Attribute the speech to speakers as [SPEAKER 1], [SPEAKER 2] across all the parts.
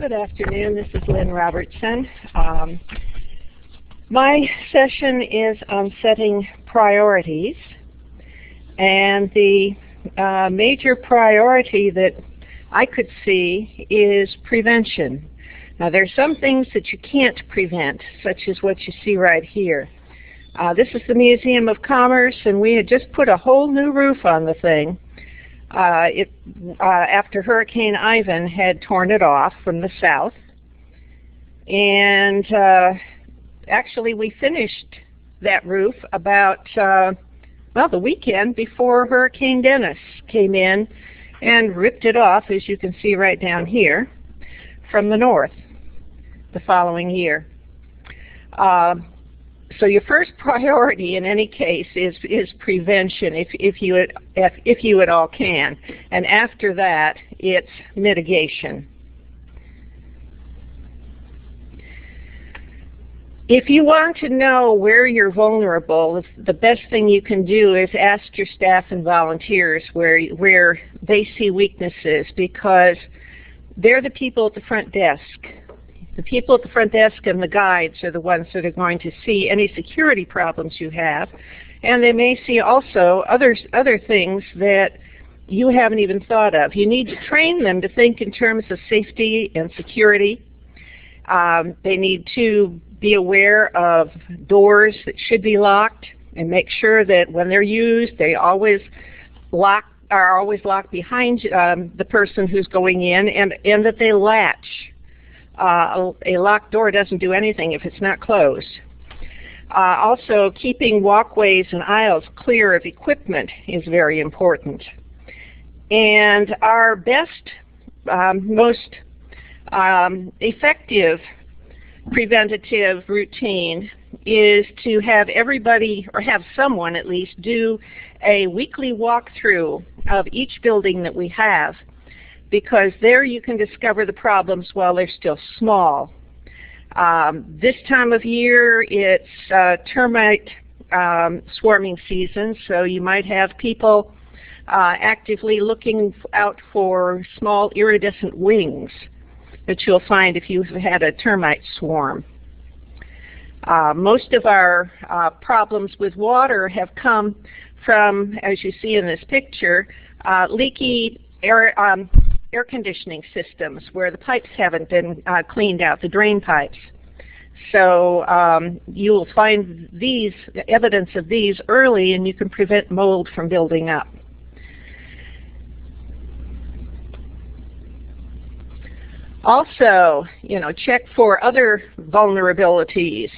[SPEAKER 1] Good afternoon. This is Lynn Robertson. My session is on setting priorities, and the major priority that I could see is prevention. Now, there are some things that you can't prevent, such as what you see right here. This is the Museum of Commerce, and we had just put a whole new roof on the thing. After Hurricane Ivan had torn it off from the south. And actually we finished that roof about, the weekend before Hurricane Dennis came in and ripped it off, as you can see right down here, from the north the following year. So your first priority in any case is prevention, if you at all can, and after that it's mitigation. If you want to know where you're vulnerable, the best thing you can do is ask your staff and volunteers where they see weaknesses, because they're the people at the front desk. The people at the front desk and the guides are the ones that are going to see any security problems you have, and they may see also other things that you haven't even thought of. You need to train them to think in terms of safety and security. They need to be aware of doors that should be locked, and make sure that when they're used, they are always locked behind the person who's going in, and that they latch. A locked door doesn't do anything if it's not closed. Also, keeping walkways and aisles clear of equipment is very important. And our best, most effective preventative routine is to have everybody, or have someone at least, do a weekly walkthrough of each building that we have, because there you can discover the problems while they're still small. This time of year it's termite swarming season, so you might have people actively looking out for small iridescent wings that you'll find if you've had a termite swarm. Most of our problems with water have come from, as you see in this picture, leaky air conditioning systems where the pipes haven't been cleaned out, the drain pipes. So you will find evidence of these early, and you can prevent mold from building up. Also, check for other vulnerabilities,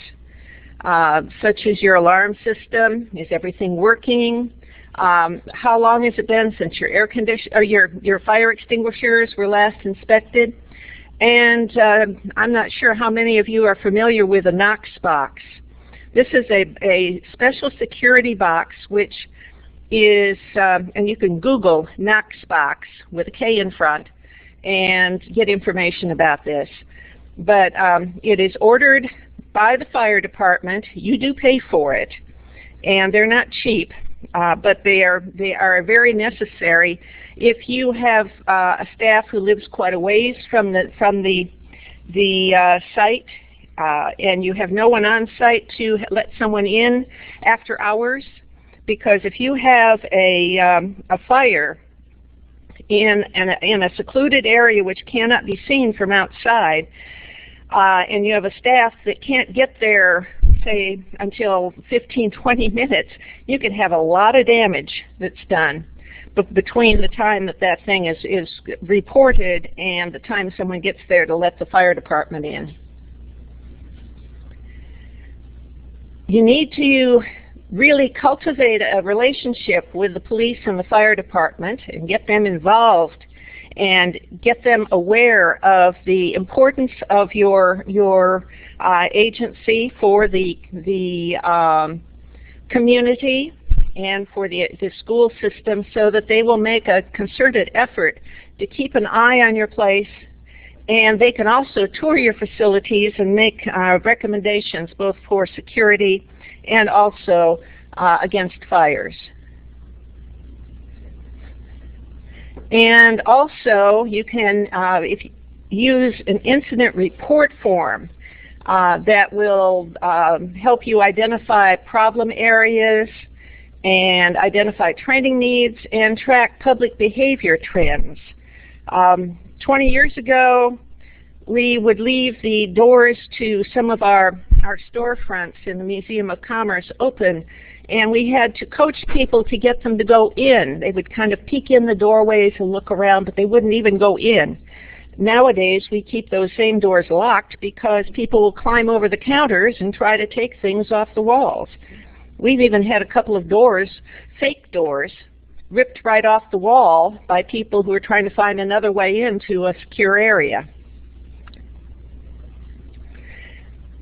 [SPEAKER 1] such as your alarm system. Is everything working? How long has it been since your air conditioner or your fire extinguishers were last inspected? And I'm not sure how many of you are familiar with a Knox box. This is a special security box, which is, and you can Google Knox box with a K in front and get information about this. But it is ordered by the fire department. You do pay for it, and they're not cheap. But they are very necessary if you have a staff who lives quite a ways from the site, and you have no one on site to let someone in after hours. Because if you have a fire in a secluded area which cannot be seen from outside, and you have a staff that can't get there, say, until 15-20 minutes, you can have a lot of damage that's done between the time that thing is reported and the time someone gets there to let the fire department in. You need to really cultivate a relationship with the police and the fire department and get them involved and get them aware of the importance of your agency for the community and for the school system, so that they will make a concerted effort to keep an eye on your place, and they can also tour your facilities and make recommendations both for security and also against fires. And also, you can, use an incident report form that will help you identify problem areas and identify training needs and track public behavior trends. 20 years ago, we would leave the doors to some of our storefronts in the Museum of Commerce open, and we had to coach people to get them to go in. They would kind of peek in the doorways and look around, but they wouldn't even go in. Nowadays, we keep those same doors locked because people will climb over the counters and try to take things off the walls. We've even had a couple of doors, fake doors, ripped right off the wall by people who are trying to find another way into a secure area.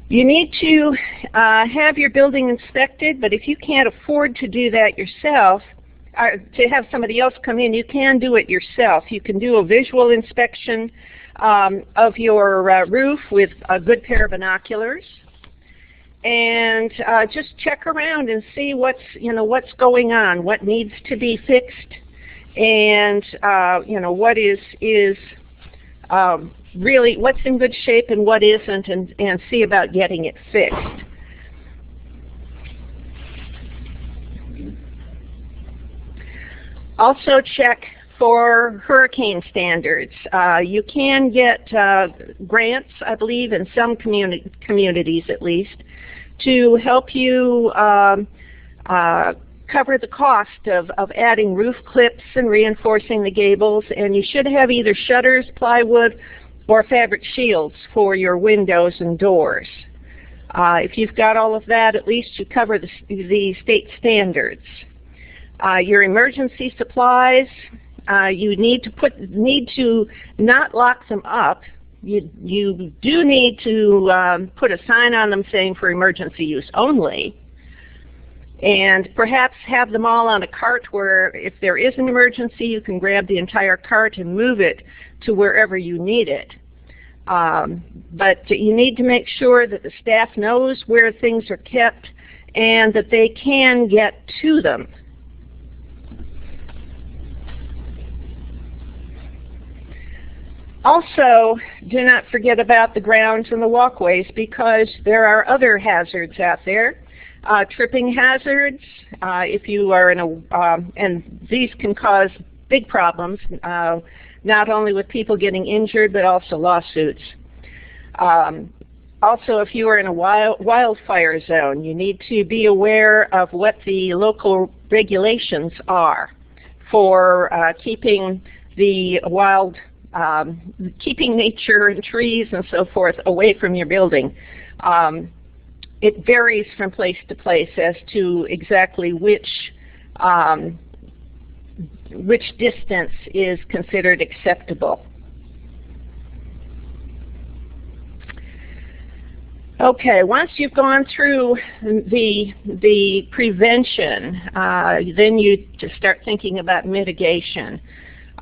[SPEAKER 1] You need to have your building inspected, but if you can't afford to do that yourself, to have somebody else come in, you can do it yourself. You can do a visual inspection of your roof with a good pair of binoculars, and just check around and see what's going on, what needs to be fixed, and what is really what's in good shape and what isn't, and see about getting it fixed. Also check for hurricane standards. You can get grants, I believe, in some communities at least, to help you cover the cost of adding roof clips and reinforcing the gables, and you should have either shutters, plywood, or fabric shields for your windows and doors. If you've got all of that, at least you cover the state standards. Your emergency supplies, you need to not lock them up. You do need to put a sign on them saying for emergency use only, and perhaps have them all on a cart where if there is an emergency, you can grab the entire cart and move it to wherever you need it. But you need to make sure that the staff knows where things are kept and that they can get to them. Also, do not forget about the grounds and the walkways, because there are other hazards out there. Tripping hazards, if you are in and these can cause big problems, not only with people getting injured, but also lawsuits. Also, if you are in a wildfire zone, you need to be aware of what the local regulations are for keeping the keeping nature and trees and so forth away from your building. It varies from place to place as to exactly which distance is considered acceptable. Okay, once you've gone through the prevention, then you just start thinking about mitigation.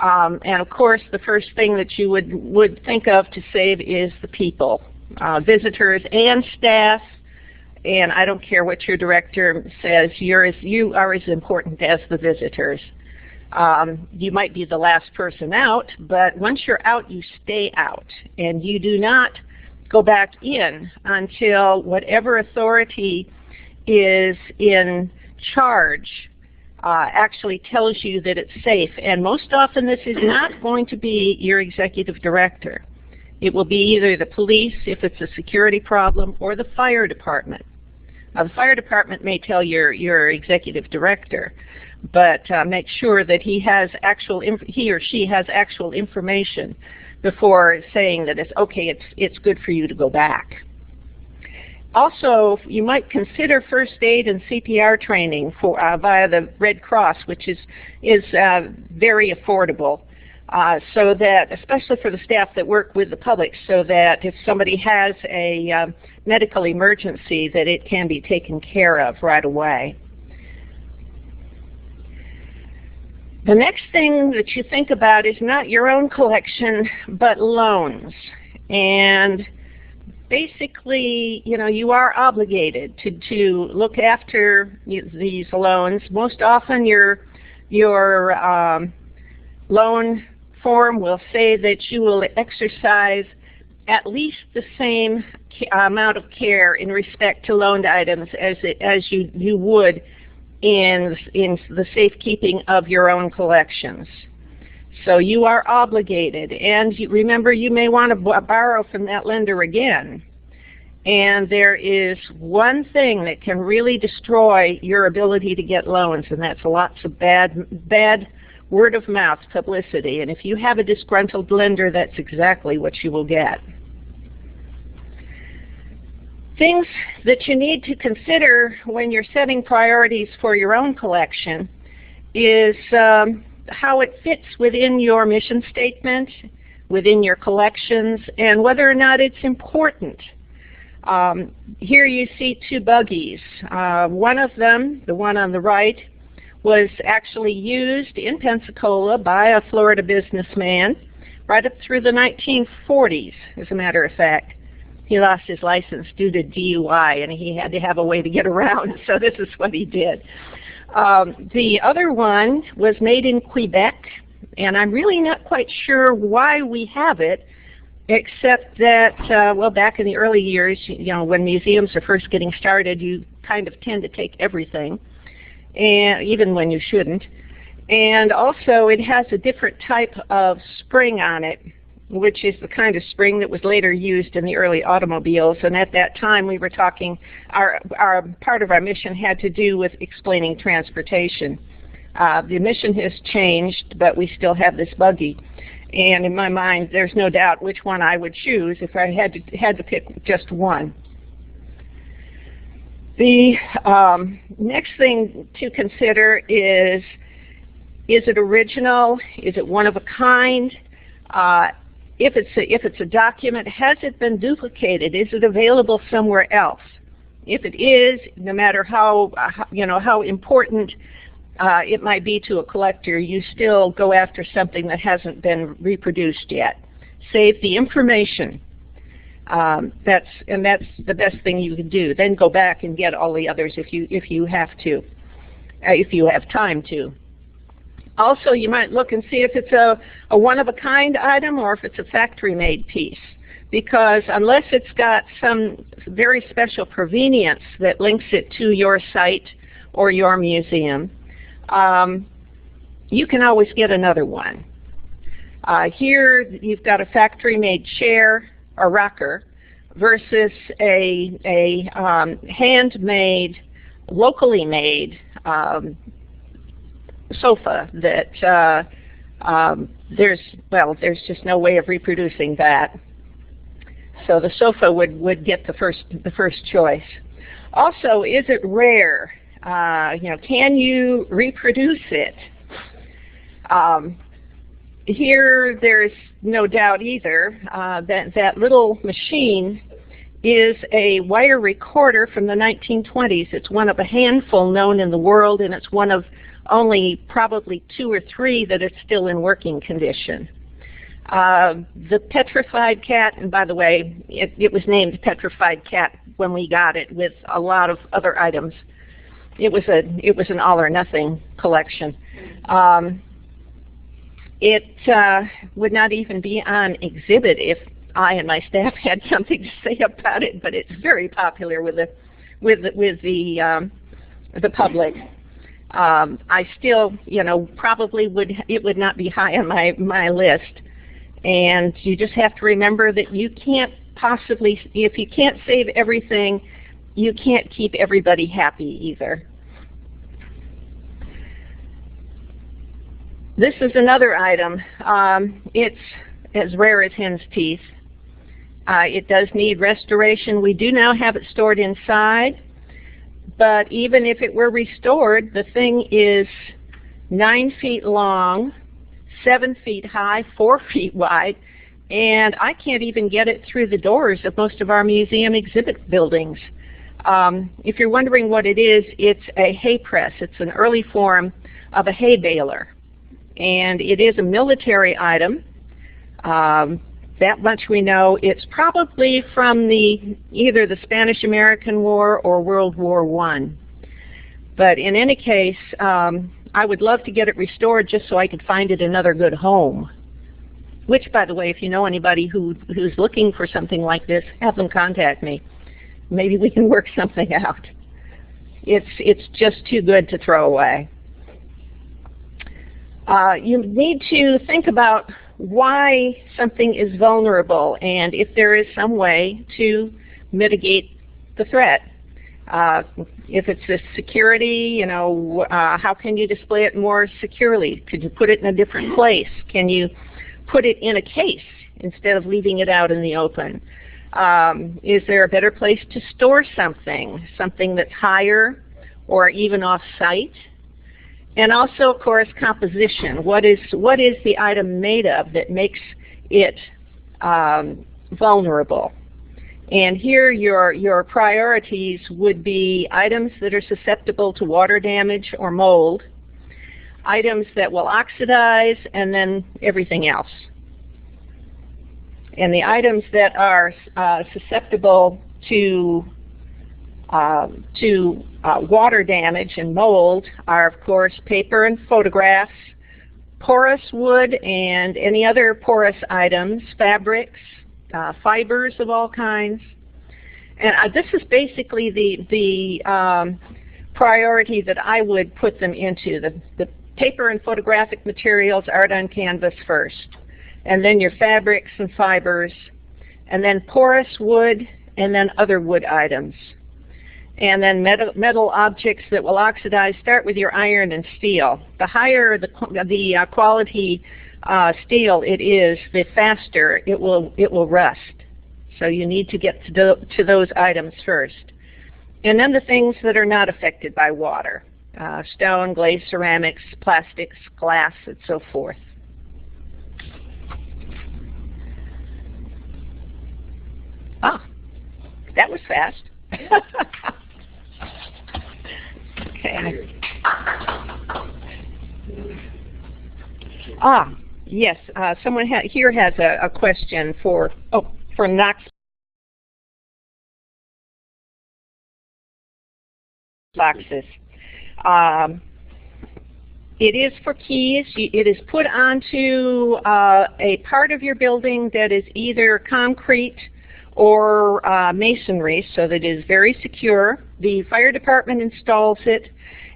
[SPEAKER 1] And of course, the first thing that you would think of to save is the people, visitors and staff. And I don't care what your director says, you are as important as the visitors. You might be the last person out, but once you're out, you stay out. And you do not go back in until whatever authority is in charge actually tells you that it's safe. And most often this is not going to be your executive director. It will be either the police, if it's a security problem, or the fire department. Now, the fire department may tell your executive director, but make sure that he or she has actual information before saying that it's okay, it's good for you to go back. Also, you might consider first aid and CPR training via the Red Cross, which is very affordable, so that, especially for the staff that work with the public, so that if somebody has a medical emergency, that it can be taken care of right away. The next thing that you think about is not your own collection, but loans. And basically, you are obligated to look after these loans. Most often your loan form will say that you will exercise at least the same amount of care in respect to loaned items as you would in the safekeeping of your own collections. So you are obligated, and remember, you may want to borrow from that lender again. And there is one thing that can really destroy your ability to get loans, and that's lots of bad word-of-mouth publicity. And if you have a disgruntled lender, that's exactly what you will get. Things that you need to consider when you're setting priorities for your own collection is how it fits within your mission statement, within your collections, and whether or not it's important. Here you see two buggies. One of them, the one on the right, was actually used in Pensacola by a Florida businessman right up through the 1940s, as a matter of fact. He lost his license due to DUI, and he had to have a way to get around, so this is what he did. The other one was made in Quebec, and I'm really not quite sure why we have it, except that, well, back in the early years, when museums are first getting started, you kind of tend to take everything, and even when you shouldn't. And also, it has a different type of spring on it, which is the kind of spring that was later used in the early automobiles. And at that time, we were talking, our part of our mission had to do with explaining transportation. The mission has changed, but we still have this buggy. And in my mind, there's no doubt which one I would choose if I had to pick just one. The next thing to consider is it original? Is it one of a kind? If it's a document, has it been duplicated? Is it available somewhere else? If it is, no matter how important it might be to a collector, you still go after something that hasn't been reproduced yet. Save the information. That's the best thing you can do. Then go back and get all the others if you have to, if you have time to. Also, you might look and see if it's a one-of-a-kind item or if it's a factory-made piece, because unless it's got some very special provenience that links it to your site or your museum, you can always get another one. Here, you've got a factory-made chair or rocker versus a handmade, locally made sofa that there's just no way of reproducing that. So the sofa would get the first choice. Also, is it rare? Can you reproduce it? Here, there's no doubt either that little machine is a wire recorder from the 1920s. It's one of a handful known in the world, and it's one of only probably 2 or 3 that is still in working condition. The Petrified Cat, and by the way, it was named Petrified Cat when we got it, with a lot of other items. It was an all or nothing collection. It would not even be on exhibit if I and my staff had something to say about it, but it's very popular with the public. I still, probably would not be high on my list. And you just have to remember that you can't possibly, if you can't save everything, you can't keep everybody happy either. This is another item. It's as rare as hen's teeth. It does need restoration. We do now have it stored inside, but even if it were restored, the thing is 9 feet long, 7 feet high, 4 feet wide, and I can't even get it through the doors of most of our museum exhibit buildings. If you're wondering what it is, it's a hay press. It's an early form of a hay baler, and it is a military item. That much we know. It's probably from either the Spanish-American War or World War I. But in any case, I would love to get it restored just so I could find it another good home. which, by the way, if you know anybody who's looking for something like this, have them contact me. Maybe we can work something out. It's just too good to throw away. You need to think about why something is vulnerable and if there is some way to mitigate the threat. If it's a security, you know, how can you display it more securely? Could you put it in a different place? Can you put it in a case instead of leaving it out in the open? Is there a better place to store something that's higher or even off-site? And also, of course, composition. What is the item made of that makes it vulnerable? And here your priorities would be items that are susceptible to water damage or mold, items that will oxidize, and then everything else. And the items that are susceptible to water damage and mold are, of course, paper and photographs, porous wood and any other porous items, fabrics, fibers of all kinds. And this is basically the priority that I would put them into. The paper and photographic materials, art on canvas first, and then your fabrics and fibers, and then porous wood, and then other wood items. And then metal objects that will oxidize. Start with your iron and steel. The higher the quality steel it is, the faster it will rust. So you need to get to those items first. And then the things that are not affected by water: stone, glazed ceramics, plastics, glass, and so forth. Ah, that was fast. Okay. Yes. Someone here has a question for Knox boxes. It is for keys. It is put onto a part of your building that is either concrete or masonry, so that it is very secure. The fire department installs it,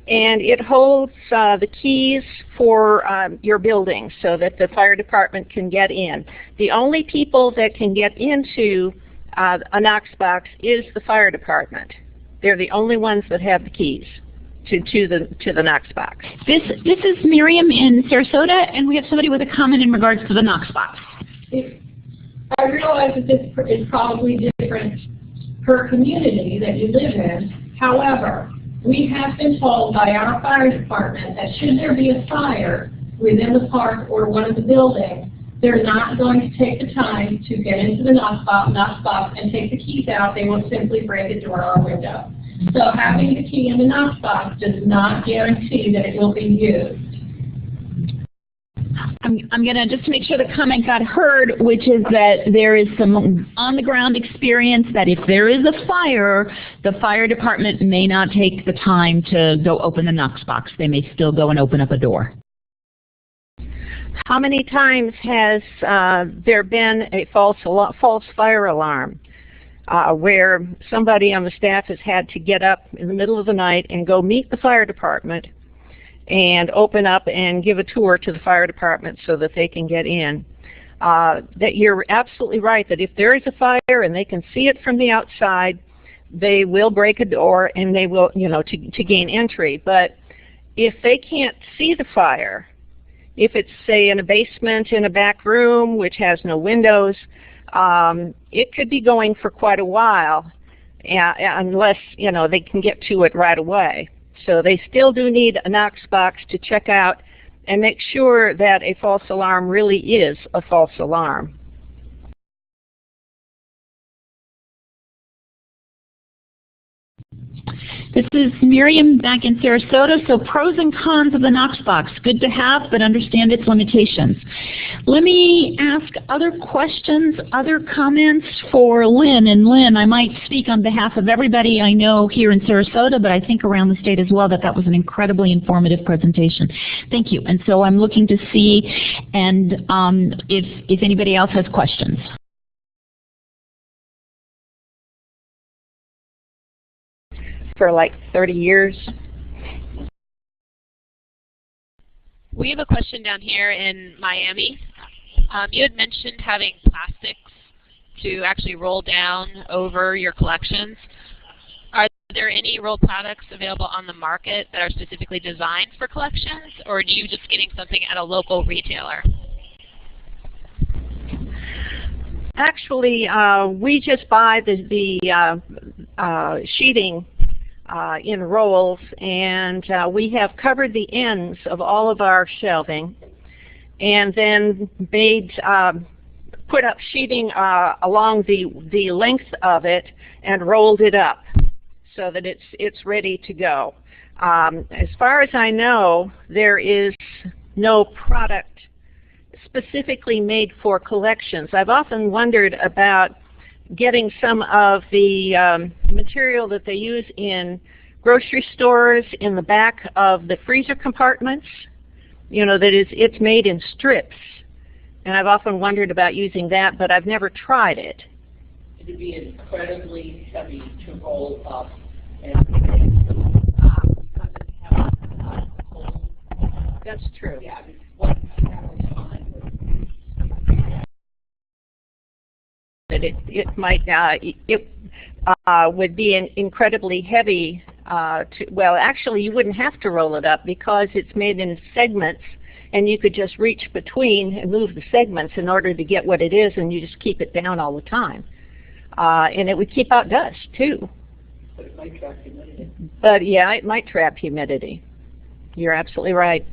[SPEAKER 1] and it holds the keys for your building so that the fire department can get in. The only people that can get into a Knox box is the fire department. They're the only ones that have the keys to the Knox box.
[SPEAKER 2] This is Miriam in Sarasota, and we have somebody with a comment in regards to the Knox box.
[SPEAKER 3] I realize that this is probably different per community that you live in. However, we have been told by our fire department that should there be a fire within the park or one of the buildings, they're not going to take the time to get into the Knox box and take the keys out. They will simply break a door or window. So having the key in the Knox box does not guarantee that it will be used.
[SPEAKER 2] I'm going to just make sure the comment got heard, which is that there is some on-the-ground experience that if there is a fire, the fire department may not take the time to go open the Knox box. They may still go and open up a door.
[SPEAKER 1] How many times has there been a false fire alarm where somebody on the staff has had to get up in the middle of the night and go meet the fire department and open up and give a tour to the fire department so that they can get in? That you're absolutely right, that if there is a fire and they can see it from the outside, they will break a door and they will, to gain entry. But if they can't see the fire, if it's, say, in a basement in a back room which has no windows, it could be going for quite a while unless, they can get to it right away. So they still do need a Knox box to check out and make sure that a false alarm really is a false alarm.
[SPEAKER 2] This is Miriam back in Sarasota. So pros and cons of the Knox box. Good to have, but understand its limitations. Let me ask other questions, other comments for Lynn. And Lynn, I might speak on behalf of everybody I know here in Sarasota, but I think around the state as well, that that was an incredibly informative presentation. Thank you. And so I'm looking to see and if anybody else has questions.
[SPEAKER 1] For like 30 years.
[SPEAKER 4] We have a question down here in Miami. You had mentioned having plastics to actually roll down over your collections. Are there any rolled products available on the market that are specifically designed for collections, or are you just getting something at a local retailer?
[SPEAKER 1] Actually, we just buy the sheeting in rolls, and we have covered the ends of all of our shelving, and then put up sheeting along the length of it and rolled it up so that it's ready to go. As far as I know, there is no product specifically made for collections. I've often wondered about getting some of the material that they use in grocery stores in the back of the freezer compartments. You know, it's made in strips. And I've often wondered about using that, but I've never tried it.
[SPEAKER 5] It'd be incredibly heavy to roll up.
[SPEAKER 1] That's true.
[SPEAKER 5] Yeah,
[SPEAKER 1] it might would be incredibly heavy. Well, actually, you wouldn't have to roll it up because it's made in segments, and you could just reach between and move the segments in order to get what it is, and you just keep it down all the time. And it would keep out dust too.
[SPEAKER 5] But it might trap humidity.
[SPEAKER 1] But yeah, it might trap humidity. You're absolutely right.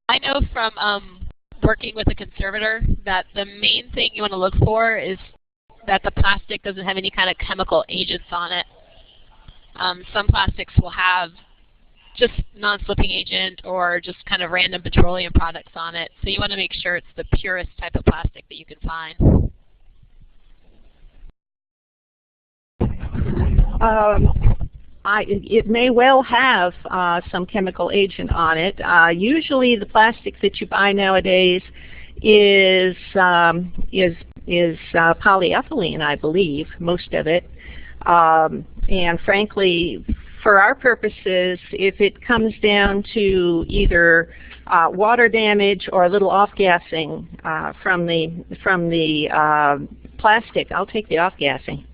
[SPEAKER 4] I know from working with a conservator that the main thing you want to look for is that the plastic doesn't have any kind of chemical agents on it. Some plastics will have just non-slipping agent or just kind of random petroleum products on it. So you want to make sure it's the purest type of plastic that you can find.
[SPEAKER 1] It may well have some chemical agent on it. Usually the plastic that you buy nowadays is polyethylene, I believe, most of it. And frankly, for our purposes, if it comes down to either water damage or a little off-gassing from the plastic, I'll take the off-gassing.